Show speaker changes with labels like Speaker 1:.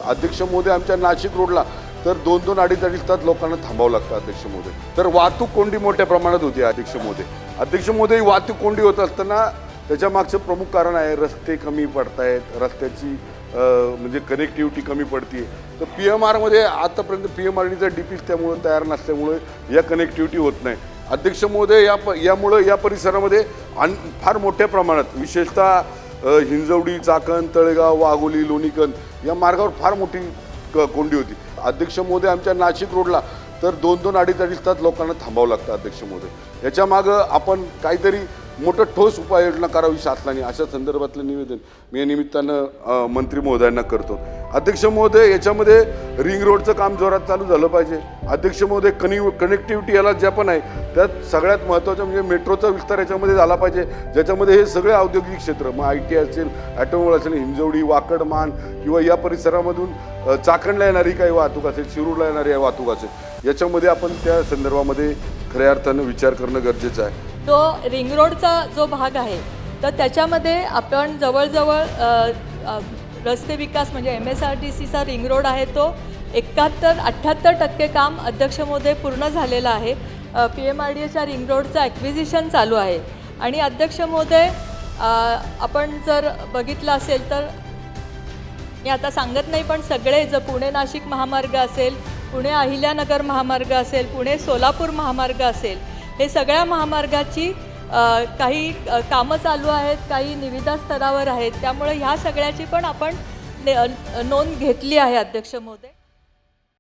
Speaker 1: अध्यक्ष महोदय आमच्या नाशिक रोडला तर 2-2 अडीच तास लोकांना थांबावं लागतं अध्यक्ष महोदय. तर वाहतूक कोंडी मोठ्या प्रमाणात होती अध्यक्ष महोदय. अध्यक्ष महोदय वाहतूक कोंडी होत असताना त्याच्या मागचं प्रमुख कारण आहे रस्ते कमी पडतायत, रस्त्याची म्हणजे कनेक्टिव्हिटी कमी पडते. तर PMRमध्ये आतापर्यंत PMRDचा DPs त्यामुळे तयार नसल्यामुळे या कनेक्टिव्हिटी होत नाही. अध्यक्ष महोदय यामुळं या परिसरामध्ये फार मोठ्या प्रमाणात विशेषतः हिंजवडी, चाकण, तळेगाव, वाघोली, लोणीकंद या मार्गावर फार मोठी कोंडी होती. अध्यक्ष महोदय आमच्या नाशिक रोडला तर 2-2 अडीच तास लोकांना थांबावं लागतं अध्यक्ष महोदय. याच्या मागं आपण काहीतरी मोठं ठोस उपाययोजना करावी शासनाने, अशा संदर्भातलं निवेदन मी या निमित्तानं मंत्री महोदयांना करतो. अध्यक्ष महोदय याच्यामध्ये रिंग रोडचं काम जोरात चालू झालं पाहिजे. अध्यक्ष महोदय कनेक्टिव्हिटी याला ज्या पण आहे त्यात सगळ्यात महत्त्वाचं म्हणजे मेट्रोचा विस्तार याच्यामध्ये झाला पाहिजे, ज्याच्यामध्ये हे सगळे औद्योगिक क्षेत्र मग IT असेल, ॲटोमोबाईल असेल, हिंजवडी, वाकड, मान किंवा या परिसरामधून चाकणला येणारी काही वाहतूक असेल, शिरूरला येणारी वाहतूक असेल, याच्यामध्ये आपण त्या संदर्भामध्ये खऱ्या अर्थानं विचार करणं गरजेचं आहे.
Speaker 2: तो रिंग रोडचा जो भाग आहे तर त्याच्यामध्ये आपण जवळजवळ रस्ते विकास म्हणजे MSRDCचा रिंग रोड आहे तो 71-78% काम अध्यक्ष महोदय पूर्ण झालेलं आहे. PMRDAच्या रिंग रोडचं ॲक्विजिशन चालू आहे. आणि अध्यक्ष महोदय आपण जर बघितलं असेल तर मी आता सांगत नाही पण सगळे जर पुणे नाशिक महामार्ग असेल, पुणे अहिल्यानगर महामार्ग असेल, पुणे सोलापूर महामार्ग असेल, हे सगळ्या महामार्गाची काही कामं चालू आहेत, काही निविदा स्तरावर आहेत. त्यामुळे ह्या सगळ्याची पण आपण नोंद घेतली आहे अध्यक्ष महोदय.